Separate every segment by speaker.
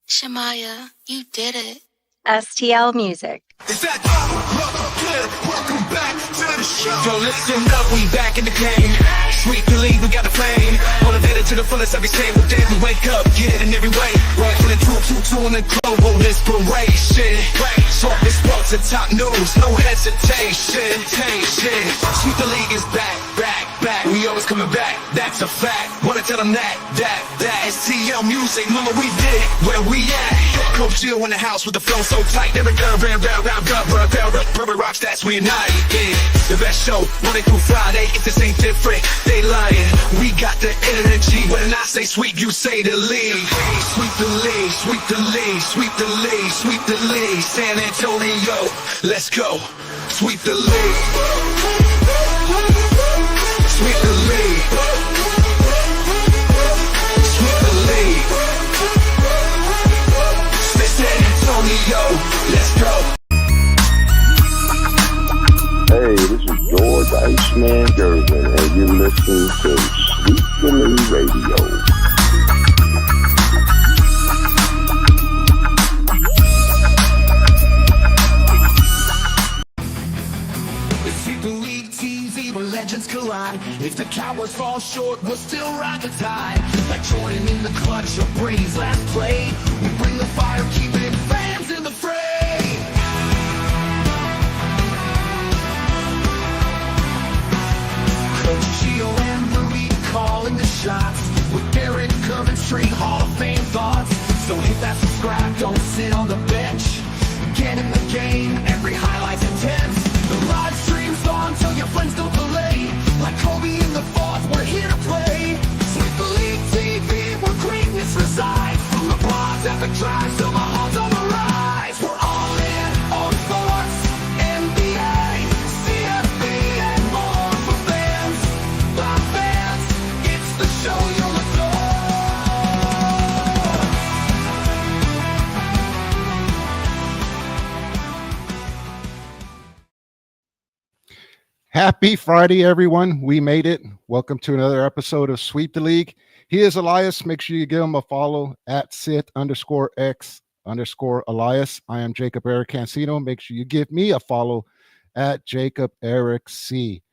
Speaker 1: Shamaya, you did it.
Speaker 2: STL Music.
Speaker 3: Is that welcome back to the show. So listen up, we back in the game. Sweet believe we got the flame. Motivated to the fullest every single day. We wake up, get it in every way. Right for the two in the global inspiration. Talk this sports and top news, no hesitation. Sweet the league is back. We always coming back, that's a fact. Wanna tell them that STL Music, mama, we did it, where we at? Coach Jill in the house with the flow so tight. Every round, perfect rock stats, we unite. Yeah, the best show, Monday through Friday. If this ain't different, they lying. We got the energy. When I say sweep, you say the league. Sweep the league, sweep the league, sweep the league, sweep the league. San Antonio, let's go. Sweep the league. Sweep the league. Sweep the league. San Antonio, let's go.
Speaker 4: Hey, this is George Iceman Gervin, and you're listening to Sweet the League Radio.
Speaker 3: Legends collide. If the Cowboys fall short, we'll still ride the tide. Like Jordan in the clutch or Brady's last play. We bring the fire, keeping fans in the fray. Coach Gio and Rudy calling the shots. With Derek Curvin straight Hall of Fame thoughts. So hit that subscribe, don't sit on the bench. Get in the game, every highlight's intense. The live stream's on till your friends don't delay. Like Kobe in the fourth, we're here to play. Sweep the League TV, where greatness resides. From the blocks at the drives to my heart's on the rise. We're all in on sports, NBA, CFB, and more for fans. By fans, it's the show you'll adore.
Speaker 5: Happy Friday, everyone. We made it. Welcome to another episode of Sweep the League. He is Elias. Make sure you give him a follow at sit_x_Elias. I am Jacob Eric Cancino. Make sure you give me a follow at Jacob Eric C.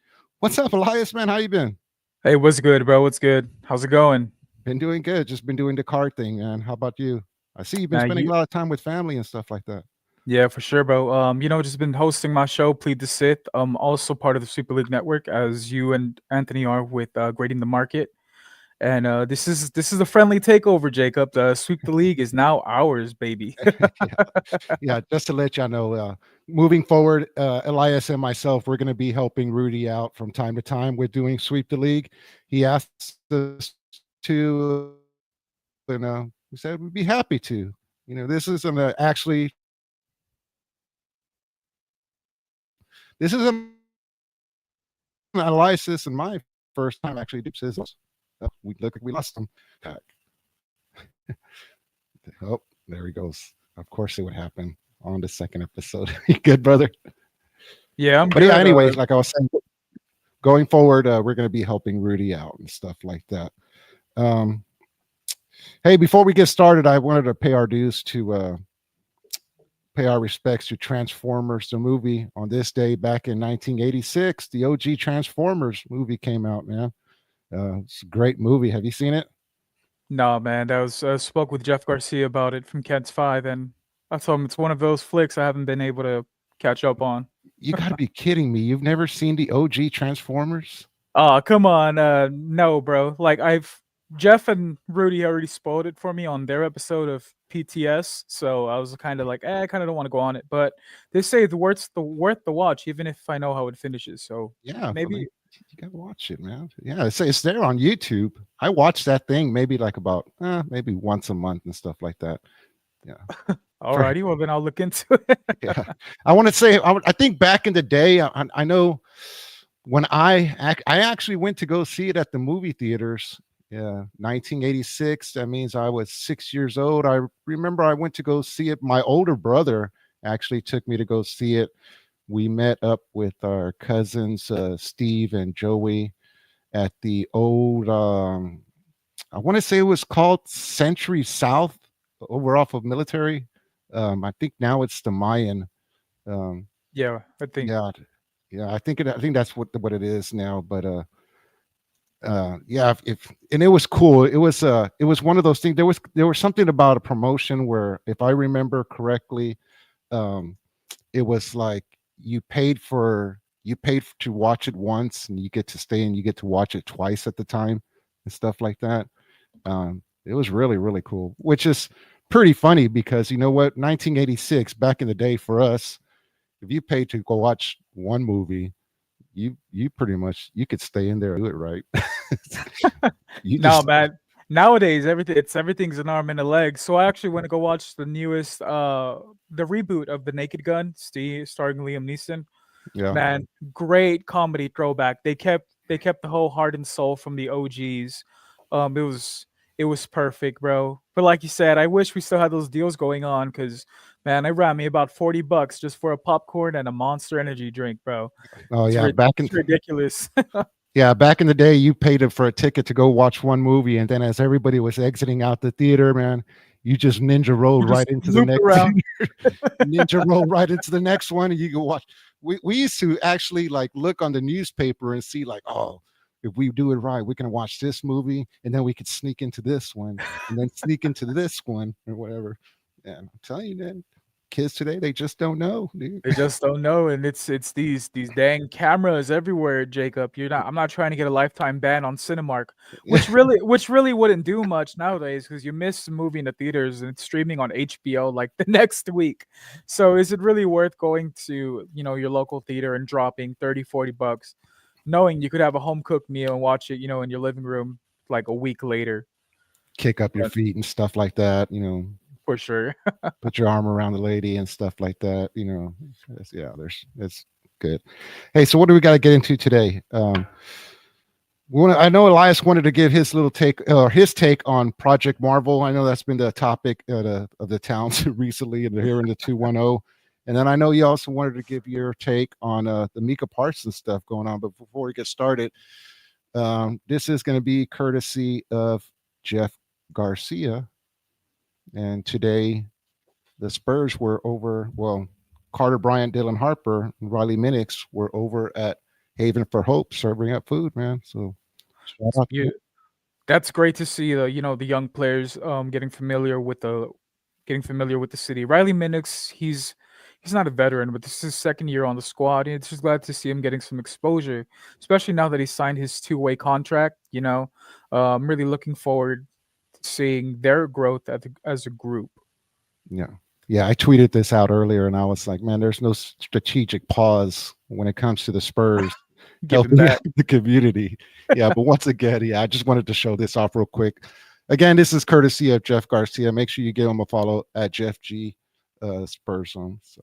Speaker 5: What's up, Elias, man? How you been?
Speaker 6: Hey, what's good, bro? What's good? How's it going?
Speaker 5: Been doing good. Just been doing the card thing, man. How about you? I see you've been spending a lot of time with family and stuff like that.
Speaker 6: Yeah, for sure, bro. Just been hosting my show, Plead to Sit. Also part of the Super League Network, as you and Anthony are with Grading the Market. And this is a friendly takeover, Jacob. The Sweep the League is now ours, baby.
Speaker 5: Yeah, just to let y'all know, moving forward, Elias and myself, we're going to be helping Rudy out from time to time with doing Sweep the League. He asked us to, we said we'd be happy to. This isn't actually. This is Elias and my first time actually do scissors. Oh, we lost him. Oh, there he goes. Of course it would happen on the second episode. You good, brother?
Speaker 6: Yeah,
Speaker 5: but yeah, anyways, like I was saying, going forward, we're going to be helping Rudy out and stuff like that. Hey, before we get started, I wanted to pay our dues to pay our respects to Transformers, the movie. On this day back in 1986, the OG Transformers movie came out, man. It's a great movie. Have you seen it?
Speaker 6: No, man. I spoke with Jeff Garcia about it from Cats 5, and I told him it's one of those flicks I haven't been able to catch up on.
Speaker 5: You got to be kidding me. You've never seen the OG Transformers?
Speaker 6: Oh, come on. No, bro. Like, Jeff and Rudy already spoiled it for me on their episode of PTS, so I was kind of like, I kind of don't want to go on it, but they say it's worth the watch, even if I know how it finishes. So
Speaker 5: yeah,
Speaker 6: maybe
Speaker 5: you gotta watch it, man. Yeah, it's there on YouTube. I watch that thing maybe like about maybe once a month and stuff like that. Yeah.
Speaker 6: Alrighty, well then I'll look into it.
Speaker 5: Yeah, I want to say I think back in the day, I know when I actually went to go see it at the movie theaters. Yeah, 1986. That means I was 6 years old. I remember I went to go see it. My older brother actually took me to go see it. We met up with our cousins, Steve and Joey, at the old, I want to say it was called Century South over off of Military. I think now it's the Mayan. Um,
Speaker 6: Yeah, I think
Speaker 5: yeah, yeah. I think that's what it is now. But yeah, if and it was cool. It was one of those things. There was something about a promotion where, if I remember correctly, um, it was like you paid to watch it once, and you get to stay and you get to watch it twice at the time and stuff like that. It was really really cool, which is pretty funny because you know what, 1986 back in the day for us, if you paid to go watch one movie, you pretty much you could stay in there and do it right. You
Speaker 6: no,
Speaker 5: just
Speaker 6: man. Nowadays, everything's an arm and a leg. So I actually went to go watch the newest, the reboot of The Naked Gun, starring Liam Neeson.
Speaker 5: yeah.
Speaker 6: Man, great comedy throwback. They kept the whole heart and soul from the OGs. Um, it was it was perfect, bro. But like you said, I wish we still had those deals going on because man, it ran me about $40 just for a popcorn and a Monster Energy drink, bro.
Speaker 5: Oh
Speaker 6: It's
Speaker 5: yeah,
Speaker 6: it's ridiculous.
Speaker 5: yeah, back in the day, you paid it for a ticket to go watch one movie, and then as everybody was exiting out the theater, man, you just ninja rolled
Speaker 6: You just
Speaker 5: right into the
Speaker 6: looped
Speaker 5: next
Speaker 6: around.
Speaker 5: ninja roll right into the next one, and you can watch. We used to actually like look on the newspaper and see like, oh, if we do it right, we can watch this movie, and then we could sneak into this one, and then sneak into this one or whatever. Yeah, I'm telling you, man, kids today they just don't know, dude.
Speaker 6: They just don't know, and it's these dang cameras everywhere, Jacob. I'm not trying to get a lifetime ban on Cinemark, which really wouldn't do much nowadays because you miss a movie in the theaters and it's streaming on HBO like the next week. So is it really worth going to, your local theater and dropping 30-40 bucks, knowing you could have a home cooked meal and watch it, in your living room like a week later?
Speaker 5: Kick up your
Speaker 6: But
Speaker 5: feet and stuff like that,
Speaker 6: for sure.
Speaker 5: put your arm around the lady and stuff like that. Yeah, it's good. Hey, so what do we got to get into today? I know Elias wanted to give his little take or his take on Project Marvel. I know that's been the topic of the towns recently, and here in the 210. And then I know you also wanted to give your take on the Micah Parsons stuff going on. But before we get started, this is going to be courtesy of Jeff Garcia. And today the Spurs were over. Well, Carter Bryant, Dylan Harper, and Riley Minix were over at Haven for Hope serving up food, man. So shout out to
Speaker 6: You That's great to see the young players getting familiar with the city. Riley Minix, he's not a veteran, but this is his second year on the squad, and it's just glad to see him getting some exposure, especially now that he signed his two-way contract. I'm really looking forward to seeing their growth as a group.
Speaker 5: yeah. Yeah, I tweeted this out earlier and I was like, man, there's no strategic pause when it comes to the Spurs
Speaker 6: Giving
Speaker 5: helping
Speaker 6: back.
Speaker 5: the community. Yeah, but once again, yeah, I just wanted to show this off real quick. Again, this is courtesy of Jeff Garcia. Make sure you give him a follow at Jeff G Spurs Zone. So,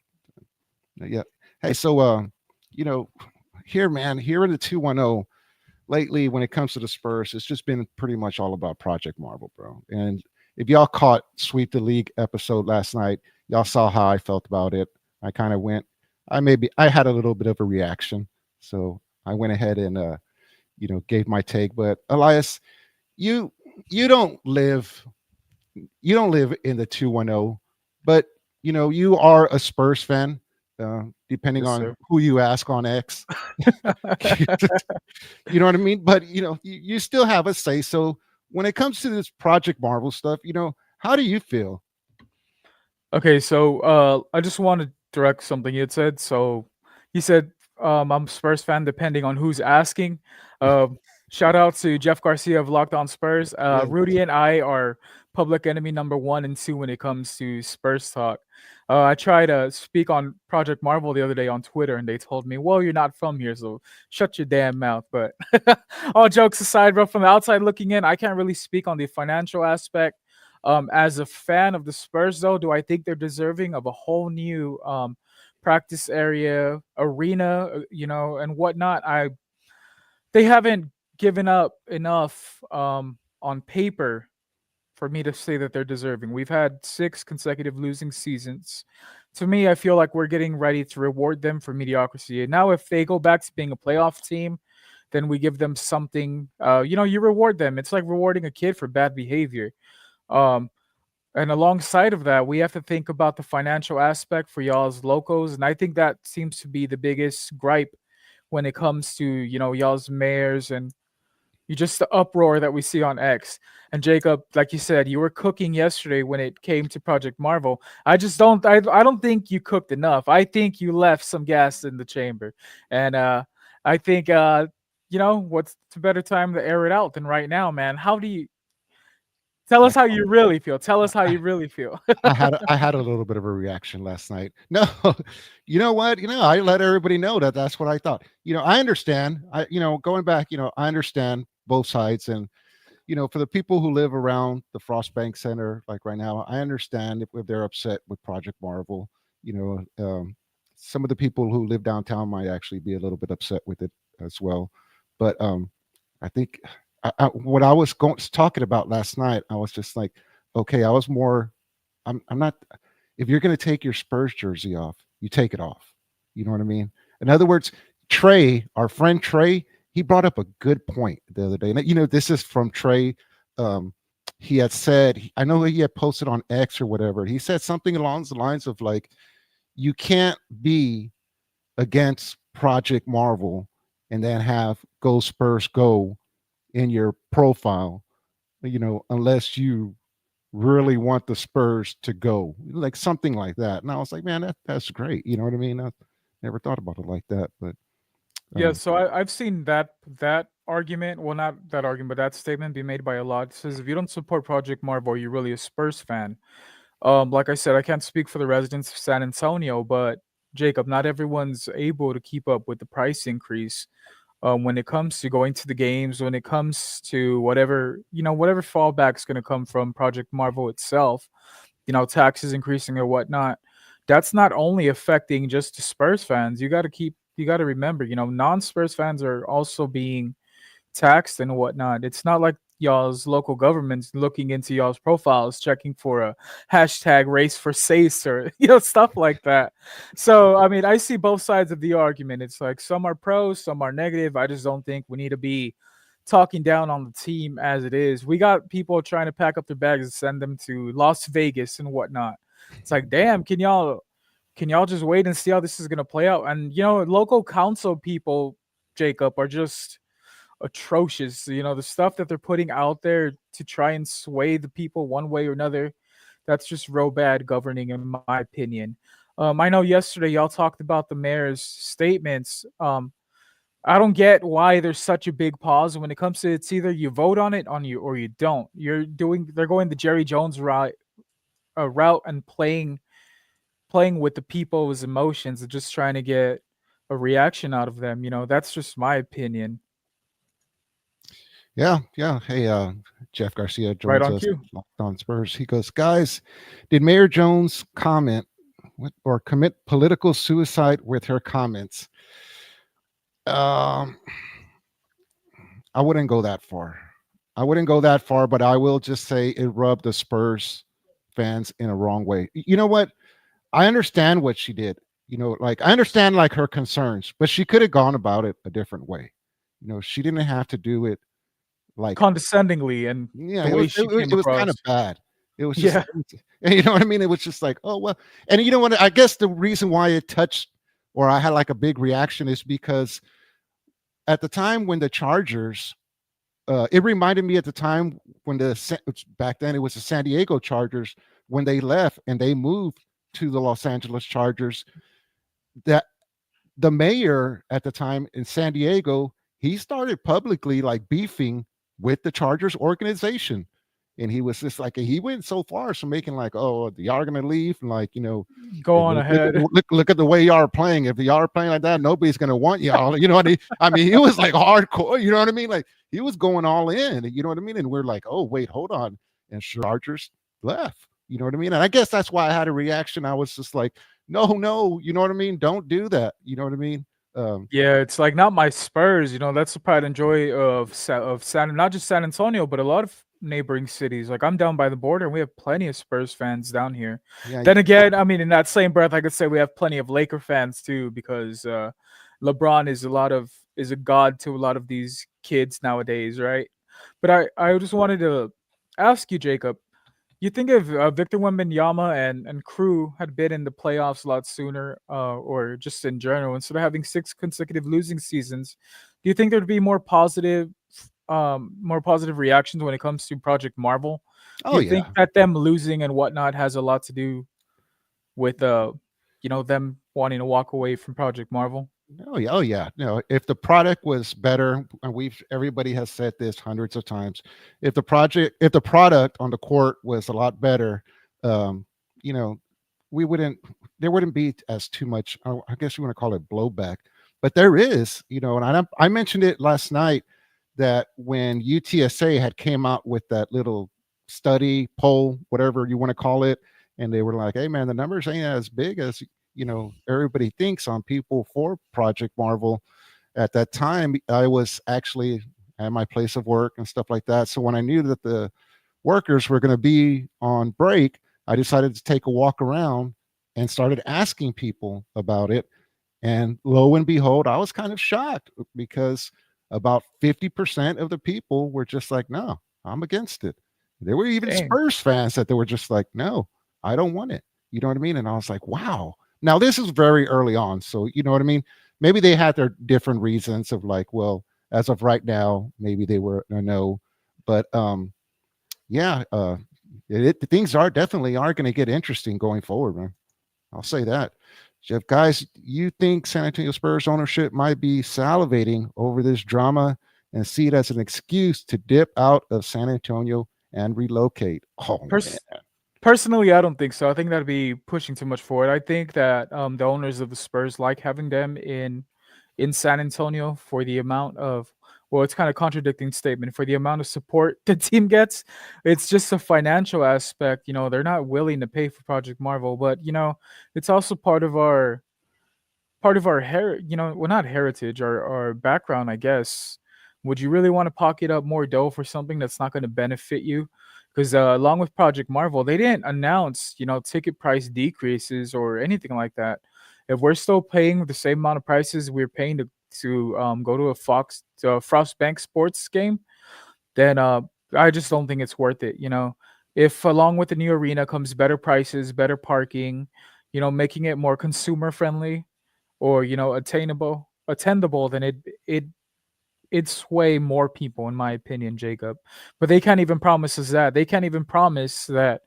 Speaker 5: yeah. Hey, so you know, here, man, here in the 210, lately when it comes to the Spurs, it's just been pretty much all about Project Marvel, bro. And if y'all caught Sweep the League episode last night, y'all saw how I felt about it. I kind of went, I had a little bit of a reaction. So I went ahead and gave my take. But Elias, you you don't live you don't live in the 210, but you are a Spurs fan, depending
Speaker 6: Yes,
Speaker 5: on
Speaker 6: sir.
Speaker 5: who you ask on X. You know what I mean? But you still have a say. So when it comes to this Project Marvel stuff, how do you feel?
Speaker 6: Okay, so I just want to direct something you had said. So he said, I'm a Spurs fan depending on who's asking. Shout out to Jeff Garcia of Locked On Spurs.
Speaker 5: Yeah.
Speaker 6: Rudy and I are public enemy number 1 and 2 when it comes to Spurs talk. I tried to speak on Project Marvel the other day on Twitter, and they told me, "Well, you're not from here, so shut your damn mouth." But all jokes aside, bro, from the outside looking in, I can't really speak on the financial aspect. As a fan of the Spurs, though, do I think they're deserving of a whole new practice area, arena, and whatnot? They haven't given up enough on paper for me to say that they're deserving. We've had 6 consecutive losing seasons. To me, I feel like we're getting ready to reward them for mediocrity. And now, if they go back to being a playoff team, then we give them something. You reward them. It's like rewarding a kid for bad behavior. Um, And alongside of that, we have to think about the financial aspect for y'all's locals, and I think that seems to be the biggest gripe when it comes to y'all's mayors and you just the uproar that we see on X. And Jacob, like you said, you were cooking yesterday when it came to Project Marvel. I just don't I don't think you cooked enough. I think you left some gas in the chamber. And I think what's a better time to air it out than right now, man? How do you tell us how you really feel? Tell us how you really feel.
Speaker 5: I had a little bit of a reaction last night. No, you know what? I let everybody know that that's what I thought. I understand. Going back, I understand both sides, and for the people who live around the Frost Bank Center, like right now, I understand if they're upset with Project Marvel. Some of the people who live downtown might actually be a little bit upset with it as well. But I think what I was talking about last night, I was just like, okay, I was more. I'm not. If you're going to take your Spurs jersey off, you take it off. You know what I mean? In other words, Trey, our friend Trey, he brought up a good point the other day. And, this is from Trey. He had said, I know he had posted on X or whatever. He said something along the lines of like, you can't be against Project Marvel and then have Go Spurs Go in your profile, unless you really want the Spurs to go, like something like that. And I was like, man, that's great. You know what I mean? I never thought about it like that, but
Speaker 6: Yeah, so I've seen that argument, well, not that argument, but that statement be made by a lot. It says if you don't support Project Marvel, you're really a Spurs fan. Like I said, I can't speak for the residents of San Antonio, but Jacob, not everyone's able to keep up with the price increase. When it comes to going to the games, when it comes to whatever fallback's going to come from Project Marvel itself, taxes increasing or whatnot. That's not only affecting just the Spurs fans. You got to remember, non-Spurs fans are also being taxed and whatnot. It's not like y'all's local government's looking into y'all's profiles, checking for a hashtag race for SACE or stuff like that. So I mean, I see both sides of the argument. It's like some are pros, some are negative. I just don't think we need to be talking down on the team as it is. We got people trying to pack up their bags and send them to Las Vegas and whatnot. It's like, damn, can y'all just wait and see how this is gonna play out? And local council people, Jacob, are just atrocious. The stuff that they're putting out there to try and sway the people one way or another, that's just real bad governing, in my opinion. I know yesterday y'all talked about the mayor's statements. I don't get why there's such a big pause when it comes to it's either you vote on it or you don't. They're going the Jerry Jones route and playing with the people's emotions and just trying to get a reaction out of them. That's just my opinion.
Speaker 5: yeah. Hey, Jeff Garcia
Speaker 6: Right
Speaker 5: joins
Speaker 6: on
Speaker 5: us,
Speaker 6: cue.
Speaker 5: Locked On Spurs. He goes, guys, did Mayor Jones comment or commit political suicide with her comments? I wouldn't go that far. But I will just say it rubbed the Spurs fans in a wrong way. You know what? I understand what she did. Like I understand like her concerns, but she could have gone about it a different way. She didn't have to do it like,
Speaker 6: Condescendingly and
Speaker 5: yeah,
Speaker 6: the
Speaker 5: it
Speaker 6: way
Speaker 5: was
Speaker 6: she
Speaker 5: it,
Speaker 6: came
Speaker 5: it was kind
Speaker 6: across.
Speaker 5: of bad. It was just,
Speaker 6: Yeah.
Speaker 5: you know what I mean? It was just like, oh well. And you know what? I guess the reason why it touched or I had like a big reaction is because at the time when the Chargers, it reminded me at the time when back then it was the San Diego Chargers when they left and they moved to the Los Angeles Chargers. That the mayor at the time in San Diego, he started publicly like beefing with the Chargers organization. And he was just like, he went so far as to making like, oh, y'all are gonna leave, and like,
Speaker 6: Go on ahead.
Speaker 5: look at the way y'all are playing. If y'all are playing like that, nobody's gonna want y'all. You know what I mean? I mean, he was like hardcore. You know what I mean? Like he was going all in. You know what I mean? And we're like, oh wait, hold on. And Chargers left. You know what I mean? And I guess that's why I had a reaction. I was just like, no, you know what I mean? Don't do that. You know what I mean?
Speaker 6: Yeah, it's like not my Spurs. That's the pride and joy of not just San Antonio, but a lot of neighboring cities. Like I'm down by the border, and we have plenty of Spurs fans down here.
Speaker 5: Yeah,
Speaker 6: Then again, I mean, in that same breath, I could say we have plenty of Laker fans too, because LeBron is a god to a lot of these kids nowadays, right? But I just wanted to ask you, Jacob. You think if Victor Wembanyama and crew had been in the playoffs a lot sooner, or just in general, instead of having 6 consecutive losing seasons, do you think there'd be more positive reactions when it comes to Project Marvel? Do
Speaker 5: Oh
Speaker 6: you think
Speaker 5: yeah.
Speaker 6: that them losing and whatnot has a lot to do with them wanting to walk away from Project Marvel?
Speaker 5: Oh yeah, oh yeah. No, if the product was better, and everybody has said this hundreds of times, if the product on the court was a lot better, um, you know, we wouldn't there wouldn't be as too much. I guess you want to call it blowback, but there is, and I mentioned it last night that when UTSA had came out with that little study poll, whatever you want to call it, and they were like, "Hey man, the numbers ain't as big as everybody thinks on people for Project Marvel." At that time, I was actually at my place of work and stuff like that. So when I knew that the workers were going to be on break, I decided to take a walk around and started asking people about it. And lo and behold, I was kind of shocked because about 50% of the people were just like, no, I'm against it. There were even
Speaker 6: Dang.
Speaker 5: Spurs fans that they were just like, no, I don't want it. You know what I mean? And I was like, wow. Now, this is very early on. So, you know what I mean? Maybe they had their different reasons of like, well, as of right now, maybe they were a no. But yeah, things are definitely are going to get interesting going forward, man. I'll say that. Jeff, guys, you think San Antonio Spurs ownership might be salivating over this drama and see it as an excuse to dip out of San Antonio and relocate? Oh man.
Speaker 6: Pers- Personally, I don't think so. I think that'd be pushing too much forward. I think that the owners of the Spurs like having them in San Antonio for the amount of, well, it's kind of contradicting statement, for the amount of support the team gets. It's just a financial aspect. They're not willing to pay for Project Marvel, but it's also part of our well, not heritage, our background, I guess. Would you really want to pocket up more dough for something that's not going to benefit you? Because along with Project Marvel, they didn't announce ticket price decreases or anything like that. If we're still paying the same amount of prices we're paying to go to a Frostbank Sports game, then I just don't think it's worth it. If along with the new arena comes better prices, better parking, making it more consumer friendly, or attendable, then it'd sway more people, in my opinion, Jacob. But they can't even promise us that. They can't even promise that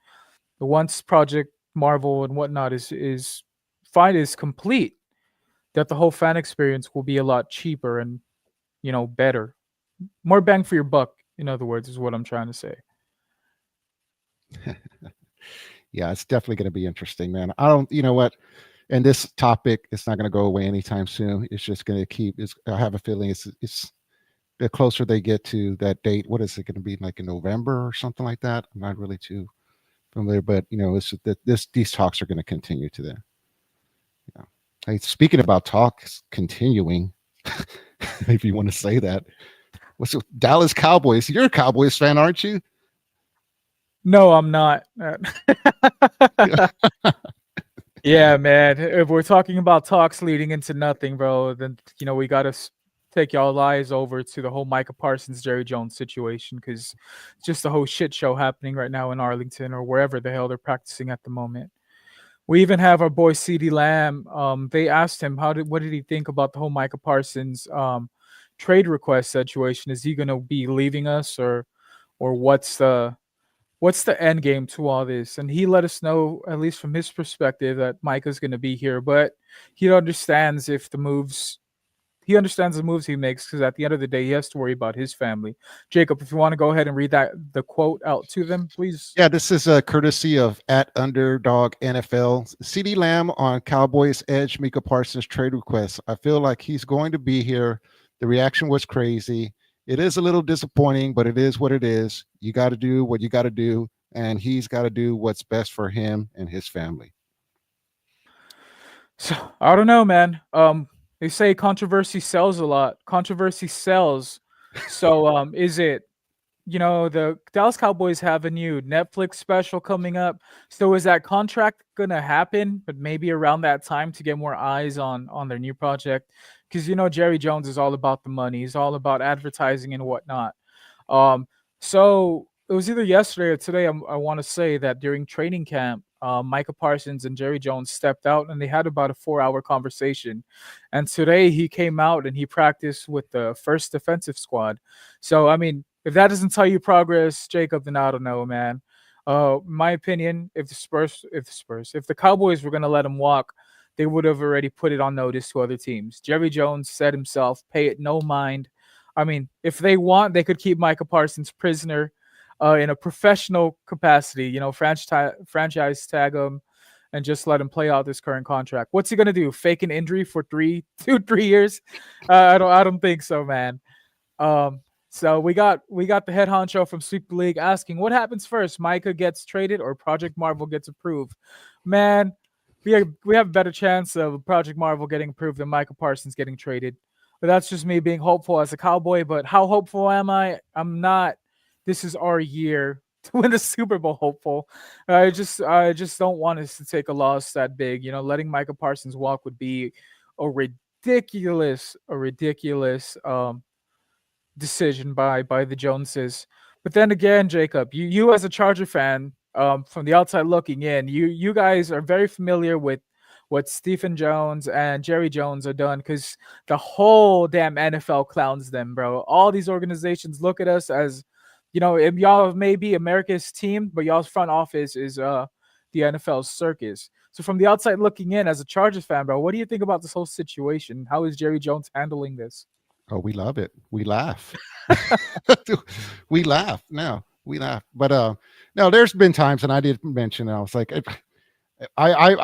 Speaker 6: once Project Marvel and whatnot is complete, that the whole fan experience will be a lot cheaper and better, more bang for your buck. In other words, is what I'm trying to say.
Speaker 5: Yeah, it's definitely going to be interesting, man. I don't, you know what? And this topic, it's not going to go away anytime soon. It's just going to keep. I have a feeling it's the closer they get to that date. What is it going to be like in November or something like that? I'm not really too familiar, but it's that these talks are going to continue to there. Yeah. Hey, speaking about talks continuing, if you want to say that, what's Dallas Cowboys? You're a Cowboys fan, aren't you?
Speaker 6: No, I'm not. Yeah, man. If we're talking about talks leading into nothing, bro, then we gotta take y'all eyes over to the whole Micah Parsons, Jerry Jones situation, because it's just a whole shit show happening right now in Arlington or wherever the hell they're practicing at the moment. We even have our boy CD Lamb. They asked him what did he think about the whole Micah Parsons trade request situation? Is he gonna be leaving us, or what's the end game to all this? And he let us know, at least from his perspective, that Micah's going to be here, but he understands the moves he makes, because at the end of the day, he has to worry about his family. Jacob, if you want to go ahead and read the quote out to them, please.
Speaker 5: Yeah, this is a courtesy of @Underdog NFL. CD Lamb on Cowboys edge Micah Parsons trade request. I feel like he's going to be here. The reaction was crazy. It is a little disappointing, but it is what it is. You got to do what you got to do, and he's got to do what's best for him and his family.
Speaker 6: So I don't know, man. They say controversy sells a lot. Controversy sells. So is it? The Dallas Cowboys have a new Netflix special coming up. So is that contract gonna happen? But maybe around that time to get more eyes on their new project, because Jerry Jones is all about the money. He's all about advertising and whatnot. So it was either yesterday or today. I want to say that during training camp, Micah Parsons and Jerry Jones stepped out and they had about a 4 hour conversation. And today he came out and he practiced with the first defensive squad. So I mean, if that doesn't tell you progress, Jacob, then I don't know, man. My opinion, if the Cowboys were gonna let him walk, they would have already put it on notice to other teams. Jerry Jones said himself, "Pay it no mind." I mean, if they want, they could keep Micah Parsons prisoner in a professional capacity. Franchise tag him and just let him play out this current contract. What's he gonna do? Fake an injury for 3 years? I don't think so, man. So we got the head honcho from Super League asking what happens first: Micah gets traded or Project Marvel gets approved. Man, we have a better chance of Project Marvel getting approved than Micah Parsons getting traded. But that's just me being hopeful as a Cowboy. But how hopeful am I? I'm not. This is our year to win the Super Bowl. Hopeful. I just don't want us to take a loss that big. Letting Micah Parsons walk would be a ridiculous decision by the Joneses. But then again, Jacob, you as a Charger fan, from the outside looking in, you guys are very familiar with what Stephen Jones and Jerry Jones are done because the whole damn NFL clowns them, bro. All these organizations look at us as, y'all may be America's team, but y'all's front office is the NFL's circus. So from the outside looking in, as a Chargers fan, bro, what do you think about this whole situation? How is Jerry Jones handling this?
Speaker 5: Oh, we love it. We laugh. We laugh. No, we laugh. But no, there's been times, and I did mention, I was like, I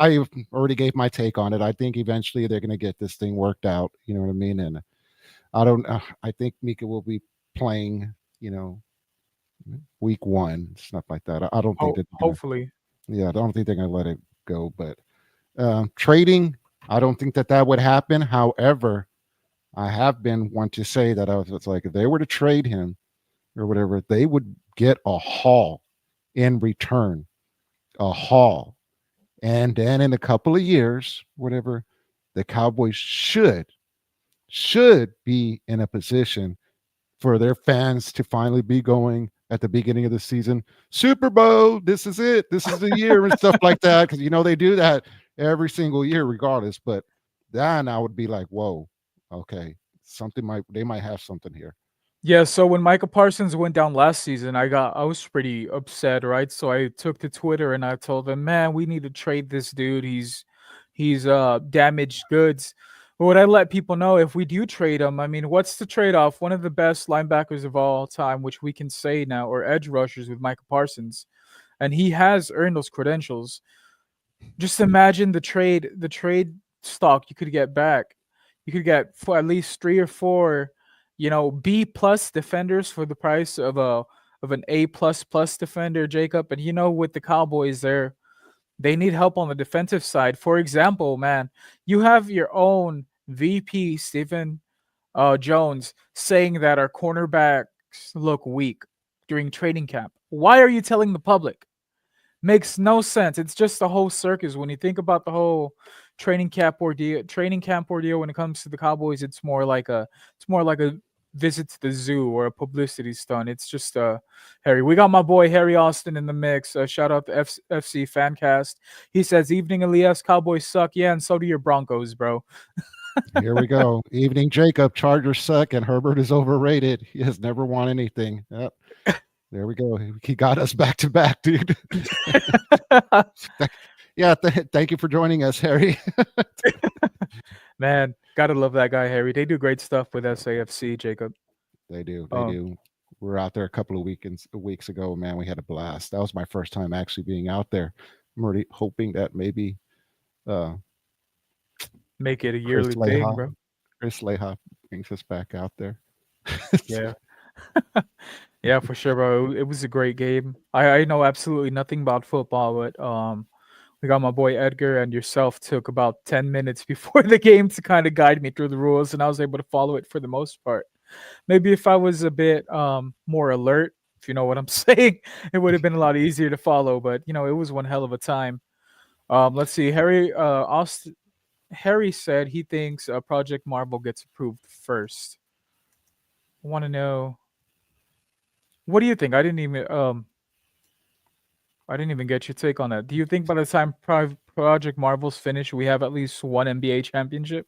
Speaker 5: already gave my take on it. I think eventually they're going to get this thing worked out. You know what I mean? And I don't. I think Mika will be playing. Week 1, stuff like that. I don't think that.
Speaker 6: Hopefully.
Speaker 5: Yeah, I don't think they're going to let it go. But trading, I don't think that would happen. However, I have been one to say that it's like if they were to trade him or whatever, they would get a haul in return, a haul. And then in a couple of years, whatever, the Cowboys should be in a position for their fans to finally be going at the beginning of the season, Super Bowl, this is it. This is the year and stuff like that. Because, they do that every single year regardless. But then I would be like, whoa, okay, they might have something here.
Speaker 6: Yeah, so when Micah Parsons went down last season, I was pretty upset, right? So I took to Twitter and I told them, "Man, we need to trade this dude. He's damaged goods." But what I let people know, if we do trade him, I mean, what's the trade-off? One of the best linebackers of all time, which we can say now, or edge rushers with Micah Parsons, and he has earned those credentials. Just imagine the trade stock you could get back. You could get for at least 3 or 4, B plus defenders for the price of an A plus plus defender, Jacob. And with the Cowboys, they need help on the defensive side. For example, man, you have your own VP Stephen Jones saying that our cornerbacks look weak during training camp. Why are you telling the public? Makes no sense. It's just a whole circus. When you think about the whole training camp ordeal when it comes to the Cowboys, it's more like a visit to the zoo or a publicity stunt. It's just Harry. We got my boy Harry Austin in the mix. Shout out to FC Fancast. He says, "Evening, Elias. Cowboys suck. Yeah, and so do your Broncos, bro."
Speaker 5: Here we go. Evening, Jacob. Chargers suck, and Herbert is overrated. He has never won anything. Yep. There we go. He got us back to back, dude. Yeah. Thank you for joining us, Harry.
Speaker 6: Man, gotta love that guy, Harry. They do great stuff with SAFC, Jacob.
Speaker 5: They do. They do. We were out there a couple of weeks ago. Man, we had a blast. That was my first time actually being out there. I'm already hoping that maybe
Speaker 6: make it a yearly thing, bro.
Speaker 5: Chris Leha brings us back out there.
Speaker 6: Yeah. Yeah, for sure, bro. It was a great game. I know absolutely nothing about football, but we got my boy Edgar and yourself took about 10 minutes before the game to kind of guide me through the rules, and I was able to follow it for the most part. Maybe if I was a bit more alert, if you know what I'm saying, it would have been a lot easier to follow, but it was one hell of a time. Let's see. Harry said he thinks Project Marvel gets approved first. I want to know. What do you think? I didn't even get your take on that. Do you think by the time Project Marvel's finished, we have at least one NBA championship?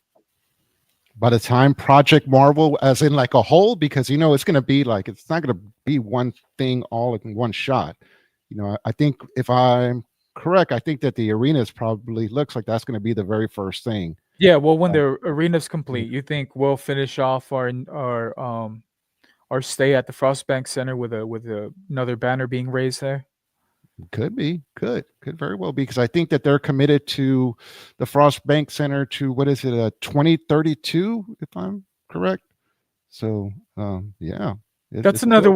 Speaker 5: By the time Project Marvel, as in like a whole, because it's going to be like it's not going to be one thing all in one shot. I think if I'm correct, I think that the arenas probably looks like that's going to be the very first thing.
Speaker 6: Yeah, well, when
Speaker 5: Uh,
Speaker 6: the arena's
Speaker 5: yeah,
Speaker 6: complete, you think we'll finish off our stay at the Frostbank Center with another banner being raised there?
Speaker 5: could be, could very well be, because I think that they're committed to the Frost Bank Center to what is it, 2032, if I'm correct. So, yeah,
Speaker 6: That's
Speaker 5: it's
Speaker 6: another
Speaker 5: still.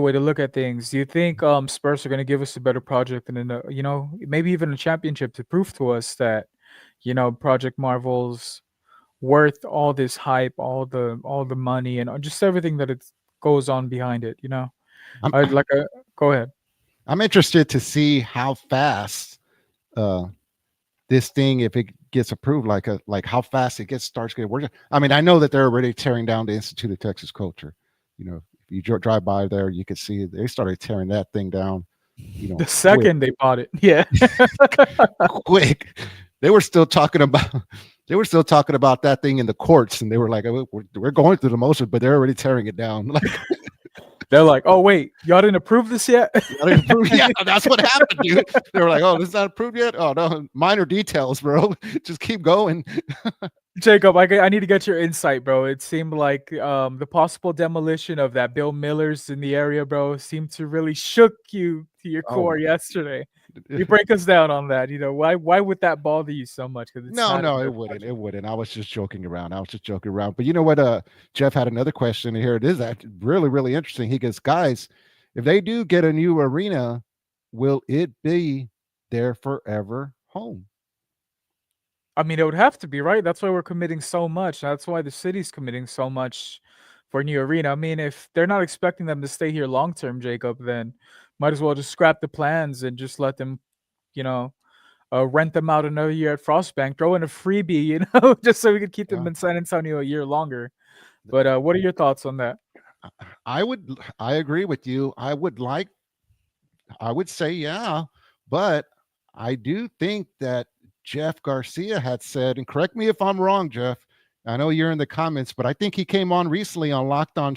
Speaker 6: way to look at things. Do you think Spurs are going to give us a better project and maybe even a championship to prove to us that Project Marvel's worth all this hype, all the money, and just everything that it goes on behind it?
Speaker 5: I'm
Speaker 6: I'd like a Go ahead.
Speaker 5: I'm interested to see how fast uh this thing, if it gets approved, like how fast it starts getting work. I mean, I know that they're already tearing down the Institute of Texas Culture. If you drive by there, you can see they started tearing that thing down.
Speaker 6: The
Speaker 5: Quick,
Speaker 6: second they bought it, yeah.
Speaker 5: quick. They were still talking about. They were still talking about that thing in the courts, and they were like, "Oh, we're going through the motion," but they're already tearing it down. Like,
Speaker 6: They're like, oh wait, y'all didn't approve this yet?
Speaker 5: I didn't approve. Yeah, that's what happened, dude. They were like, "Oh, this is not approved yet." Oh no, minor details, bro. Just keep going.
Speaker 6: Jacob, I need to get your insight, bro. It seemed like the possible demolition of that Bill Miller's in the area, bro, seemed to really shook you to your
Speaker 5: Oh,
Speaker 6: core yesterday. You break us down on that. Why would that bother you so much? Because it's
Speaker 5: no,
Speaker 6: not in
Speaker 5: no,
Speaker 6: their
Speaker 5: it wouldn't. It
Speaker 6: project.
Speaker 5: wouldn't. I was just joking around. But you know what? Jeff had another question, and here it is. That really, really interesting. He goes, guys, if they do get a new arena, will it be their forever home?
Speaker 6: I mean, it would have to be, right? That's why we're committing so much. That's why the city's committing so much for a new arena. I mean, if they're not expecting them to stay here long term, Jacob, then might as well just scrap the plans and just let them, you know, rent them out another year at Frostbank, throw in a freebie, just so we could keep them
Speaker 5: Yeah.
Speaker 6: in San Antonio a year longer. But what are your thoughts on that?
Speaker 5: I agree with you. I would say, yeah, but I do think that Jeff Garcia had said, and correct me if I'm wrong, Jeff. I know you're in the comments, but I think he came on recently on Locked On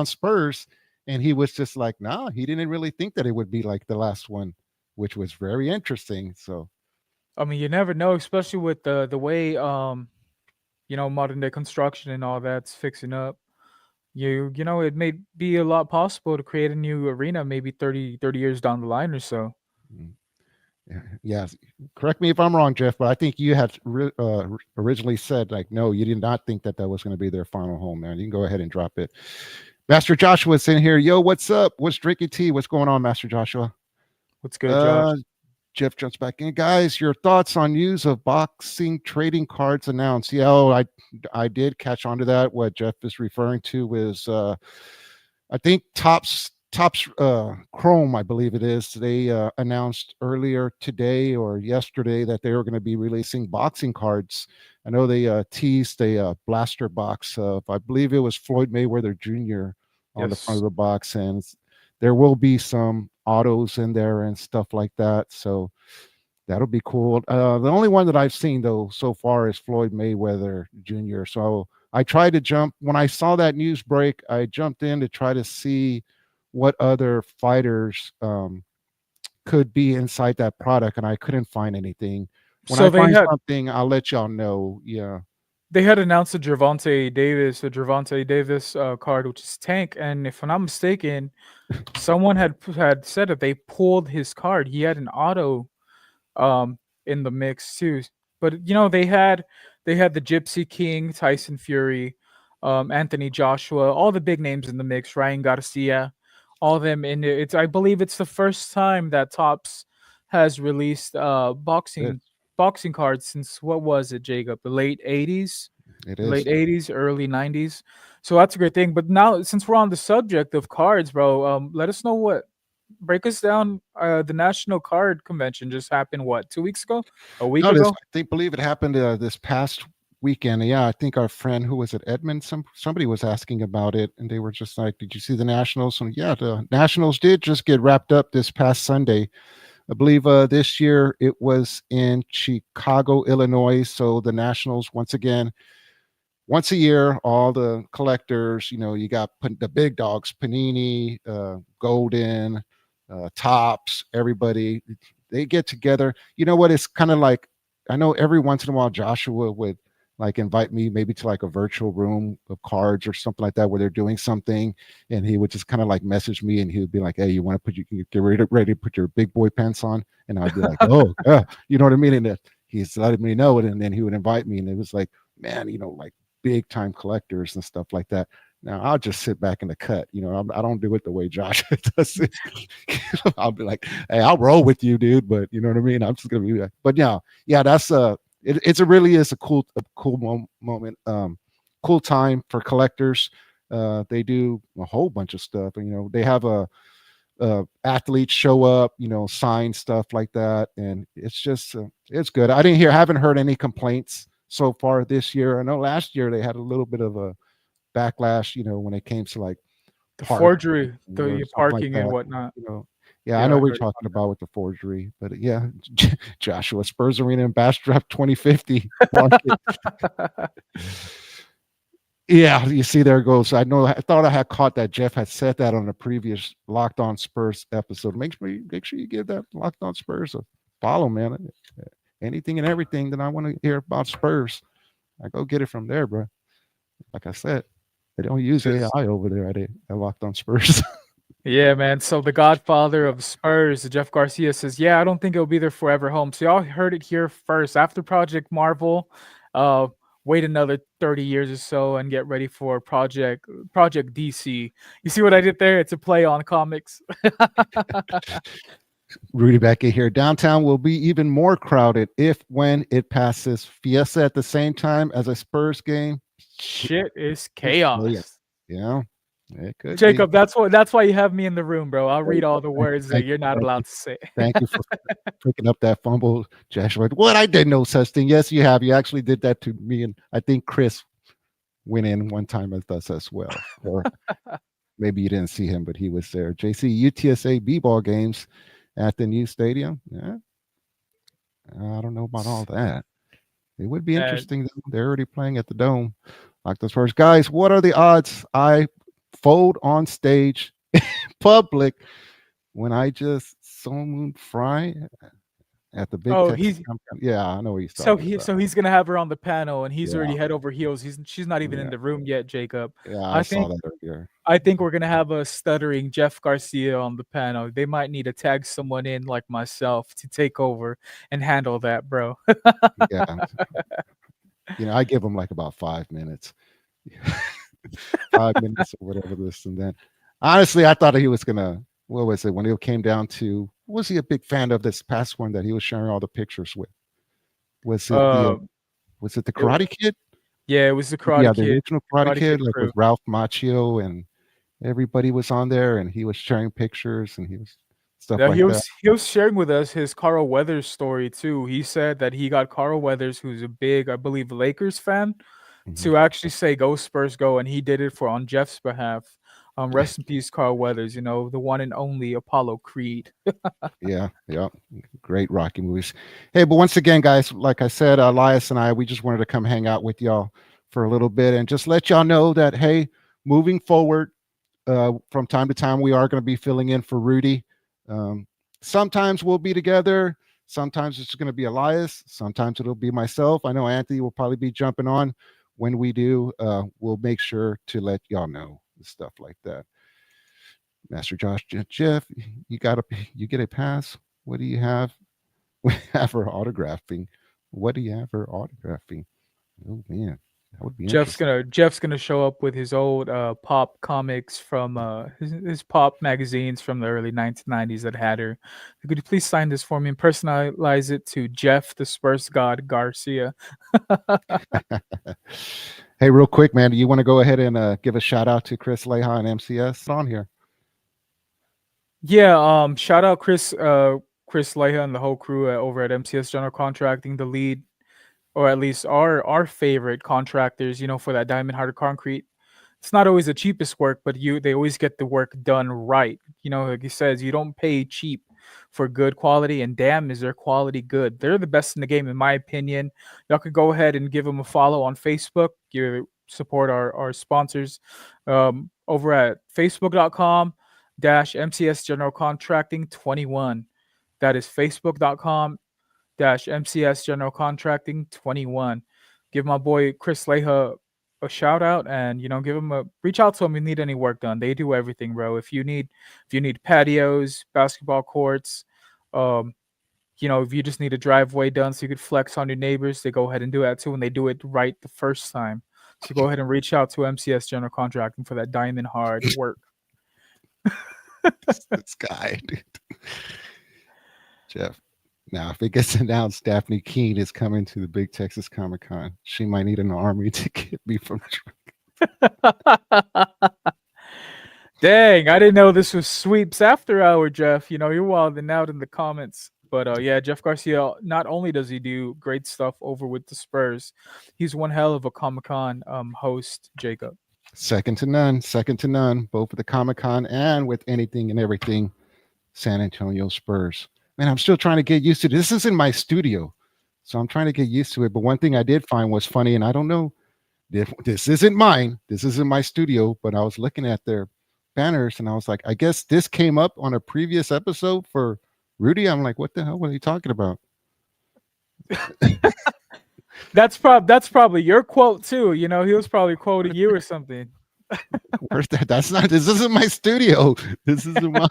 Speaker 5: Spurs, and he was just like, nah, he didn't really think that it would be like the last one, which was very interesting. So,
Speaker 6: I mean, you never know, especially with the way modern day construction and all that's fixing up. It may be a lot possible to create a new arena maybe 30 years down the line or so.
Speaker 5: mm, yeah, yes, correct me if I'm wrong, Jeff, but I think you had originally said, like, no, you did not think that was going to be their final home, man. You can go ahead and drop it. Master Joshua's in here. Yo, what's up? What's drinking tea? What's going on, Master Joshua?
Speaker 6: What's good, Josh?
Speaker 5: Jeff jumps back in. Guys, your thoughts on use of boxing trading cards announced? Yeah, I did catch on to that. What Jeff is referring to is I think Tops Chrome, I believe it is. They announced earlier today or yesterday that they were going to be releasing boxing cards. I know they teased a blaster box of, I believe it was Floyd Mayweather Jr. on the front
Speaker 6: Yes.
Speaker 5: of the box, and there will be some autos in there and stuff like that. So that'll be cool. The only one that I've seen though so far is Floyd Mayweather Jr. So I tried to jump when I saw that news break. I jumped in to try to see what other fighters could be inside that product, and I couldn't find anything. When
Speaker 6: So
Speaker 5: I
Speaker 6: they
Speaker 5: find
Speaker 6: had
Speaker 5: something, I'll let y'all know. Yeah.
Speaker 6: announced the Gervonta Davis card, which is Tank, and if I'm not mistaken, someone had said that they pulled his card. He had an auto um in the mix too. But they had the Gypsy King, Tyson Fury, Anthony Joshua, all the big names in the mix, Ryan Garcia, all of them in it. I believe it's the first time that Topps has released
Speaker 5: It,
Speaker 6: boxing cards since, what was it, Jacob? The late 80s,
Speaker 5: it
Speaker 6: late
Speaker 5: is.
Speaker 6: 80s, early 90s. So that's a great thing. But now, since we're on the subject of cards, bro, let us know break us down. The National Card Convention just happened, what, 2 weeks ago? A week
Speaker 5: No,
Speaker 6: ago?
Speaker 5: I think believe it happened this past weekend. Yeah, I think our friend who was at Edmond, somebody was asking about it, and they were just like, "Did you see the Nationals?" And yeah, the Nationals did just get wrapped up this past Sunday. I believe this year it was in Chicago, Illinois. So the Nationals once again, once a year, all the collectors, you got the big dogs, Panini, Golden, Tops, everybody, they get together. You know what? It's kind of like, I know every once in a while Joshua would like invite me maybe to like a virtual room of cards or something like that where they're doing something, and he would just kind of like message me and he would be like, "Hey, you want to get ready to put your big boy pants on?" And I'd be like, "Oh, yeah," you know what I mean? And he's letting me know it, and then he would invite me, and it was like, man, like big time collectors and stuff like that. Now I'll just sit back in the cut. I don't do it the way Josh does it. I'll be like, "Hey, I'll roll with you, dude." But you know what I mean? I'm just gonna be like, but yeah, that's it's a really is a cool moment, cool time for collectors. They do a whole bunch of stuff, and they have athletes show up, sign stuff like that, and it's just it's good. Haven't heard any complaints so far this year. I know last year they had a little bit of a backlash, when it came to like
Speaker 6: The
Speaker 5: park
Speaker 6: forgery,
Speaker 5: or
Speaker 6: the
Speaker 5: something like
Speaker 6: parking and
Speaker 5: that.
Speaker 6: whatnot.
Speaker 5: Yeah, I
Speaker 6: Yeah,
Speaker 5: know
Speaker 6: I
Speaker 5: what you're
Speaker 6: heard
Speaker 5: talking about with the forgery, but yeah, Joshua Spurs Arena and Bastrop 2050 market.
Speaker 6: about it.
Speaker 5: Yeah, you see, there it goes. I thought I had caught that Jeff had said that on the previous Locked On Spurs episode. Make sure you give that Locked On Spurs a follow, man. Anything and everything that I want to hear about Spurs, I go get it from there, bro. Like I said, they don't use
Speaker 6: Just
Speaker 5: AI over there at Locked On Spurs.
Speaker 6: Yeah, man. So the godfather of Spurs, Jeff Garcia says, "Yeah, I don't think it'll be their forever home." So y'all heard it here first. After Project Marvel, uh, wait another 30 years or so and get ready for Project DC. You see what I did there? It's a play on comics.
Speaker 5: Rudy back in here. Downtown will be even more crowded if when it passes Fiesta at the same time as a Spurs game.
Speaker 6: Shit is
Speaker 5: It's
Speaker 6: chaos.
Speaker 5: Yeah, it could be.
Speaker 6: Jacob, that's why you have me in the room, bro. I'll read all the words that
Speaker 5: Thank
Speaker 6: you're
Speaker 5: you,
Speaker 6: not
Speaker 5: thank
Speaker 6: allowed
Speaker 5: you.
Speaker 6: to say.
Speaker 5: Thank you for picking up that fumble, Joshua. What? I did no such thing. Yes, you have. You actually did that to me, and I think Chris went in one time with us as well. Or maybe you didn't see him, but he was there. JC UTSA b-ball games at the new stadium. Yeah, I don't know about all that. It would be
Speaker 6: And
Speaker 5: interesting. They're already playing at the Dome. Like those first guys. What are the odds I fold on stage, public, when I just Moon Fry at the Big
Speaker 6: oh,
Speaker 5: Texas? Yeah, I know what he's
Speaker 6: so
Speaker 5: talking about.
Speaker 6: he's gonna have her on the panel, and he's
Speaker 5: Yeah,
Speaker 6: already head over heels. She's not even in
Speaker 5: yeah,
Speaker 6: the room yet, Jacob.
Speaker 5: yeah. I
Speaker 6: I
Speaker 5: saw
Speaker 6: think
Speaker 5: that earlier.
Speaker 6: I think we're gonna have a stuttering Jeff Garcia on the panel. They might need to tag someone in like myself to take over and handle that, bro.
Speaker 5: Yeah, I give him like about 5 minutes, 5 minutes or whatever this and then. Honestly, I thought he was gonna. What was it when it came down to? Was he a big fan of this past one that he was sharing all the pictures with? Was it the
Speaker 6: Uh,
Speaker 5: was it the
Speaker 6: it-
Speaker 5: Karate Kid?
Speaker 6: yeah, it was the
Speaker 5: Yeah,
Speaker 6: Karate
Speaker 5: the
Speaker 6: Kid,
Speaker 5: original Karate
Speaker 6: Karate Kid
Speaker 5: Kid, like
Speaker 6: crew.
Speaker 5: with Ralph Macchio, and everybody was on there, and he was sharing pictures, and he was stuff
Speaker 6: Yeah,
Speaker 5: like that.
Speaker 6: he was sharing with us his Carl Weathers story too. He said that he got Carl Weathers, who's a big, I believe, Lakers fan,
Speaker 5: Mhm.
Speaker 6: to actually say "Go Spurs, go," and he did it on Jeff's behalf. Rest in peace, Carl Weathers. The one and only Apollo Creed.
Speaker 5: Yeah, yeah, great Rocky movies. Hey, but once again, guys, like I said, Elias and I, we just wanted to come hang out with y'all for a little bit and just let y'all know that hey, moving forward, from time to time, we are going to be filling in for Rudy. Um, Sometimes we'll be together. Sometimes it's going to be Elias. Sometimes it'll be myself. I know Anthony will probably be jumping on. When we do, we'll make sure to let y'all know stuff like that. Master Josh, Jeff, you get a pass. What do you have? We have her autographing. What do you have her autographing? Oh man, that would be interesting.
Speaker 6: Jeff's gonna show up with his old pop comics from his pop magazines from the early 1990s that had her. Could you please sign this for me and personalize it to Jeff the Spurs God Garcia?
Speaker 5: Hey, real quick, man, do you want to go ahead and give a shout out to Chris Leha and MCS on here?
Speaker 6: Yeah, shout out Chris Leha and the whole crew over at MCS General Contracting, the lead or at least our favorite contractors, for that diamond harder concrete. It's not always the cheapest work, but they always get the work done right. Like he says, you don't pay cheap for good quality, and damn, is their quality good. They're the best in the game, in my opinion. Y'all could go ahead and give them a follow on Facebook. You support our sponsors over at facebook.com/MCS General Contracting 21. That is facebook.com/MCS General Contracting 21. Give my boy Chris Leha a shout out, and give him a reach out to him if you need any work done. They do everything, bro. If you need patios, basketball courts, um, if you just need a driveway done so you could flex on your neighbors, they go ahead and do that too, and they do it right the first time. So go ahead and reach out to MCS General Contracting for that diamond hard work.
Speaker 5: This guy, dude. Jeff. Now, if it gets announced Daphne Keene is coming to the Big Texas Comic Con, she might need an army to get me from
Speaker 6: Dang, I didn't know this was sweeps after hour, Jeff. You're wilding out in the comments. But yeah, Jeff Garcia, not only does he do great stuff over with the Spurs, he's one hell of a Comic Con host, Jacob.
Speaker 5: Second to none, both with the Comic Con and with anything and everything San Antonio Spurs. Man, I'm still trying to get used to this. This isn't my studio, so I'm trying to get used to it. But one thing I did find was funny, and I don't know if this isn't mine. This isn't my studio, but I was looking at their banners, and I was like, I guess this came up on a previous episode for Rudy. I'm like, what the hell were you talking about?
Speaker 6: That's probably your quote too. He was probably quoting you or something.
Speaker 5: Where's that? This isn't my studio. This isn't mine.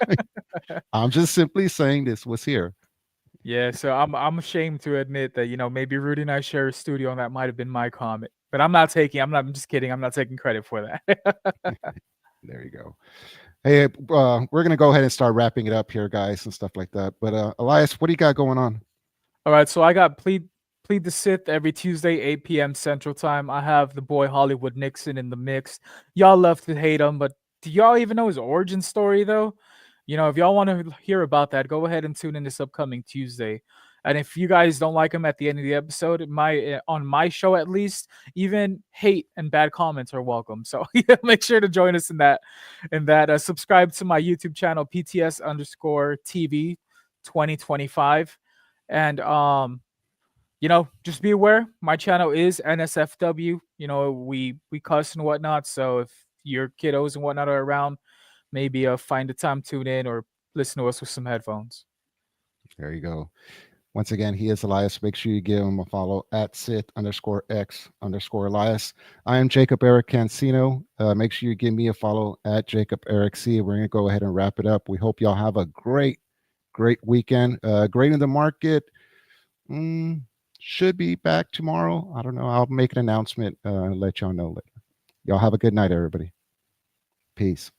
Speaker 5: I'm just simply saying this was here.
Speaker 6: Yeah, so I'm ashamed to admit that maybe Rudy and I share a studio, and that might have been my comment. But I'm just kidding. I'm not taking credit for that.
Speaker 5: There you go. Hey, we're gonna go ahead and start wrapping it up here, guys, and stuff like that. But Elias, what do you got going on?
Speaker 6: All right, so I got Plead the Sith every Tuesday, 8 p.m. Central Time. I have the boy Hollywood Nixon in the mix. Y'all love to hate him, but do y'all even know his origin story, though? If y'all want to hear about that, go ahead and tune in this upcoming Tuesday. And if you guys don't like him at the end of the episode, on my show at least, even hate and bad comments are welcome. So make sure to join us in that. Subscribe to my YouTube channel, PTS_TV 2025. And just be aware, my channel is NSFW. We cuss and whatnot. So if your kiddos and whatnot are around, maybe find a time, tune in, or listen to us with some headphones.
Speaker 5: There you go. Once again, he is Elias. Make sure you give him a follow at Sith_X_Elias. I am Jacob Eric Cancino. Make sure you give me a follow at Jacob Eric C. We're going to go ahead and wrap it up. We hope y'all have a great weekend. Great in the market. Should be back tomorrow. I don't know. I'll make an announcement and let y'all know later. Y'all have a good night, everybody. Peace.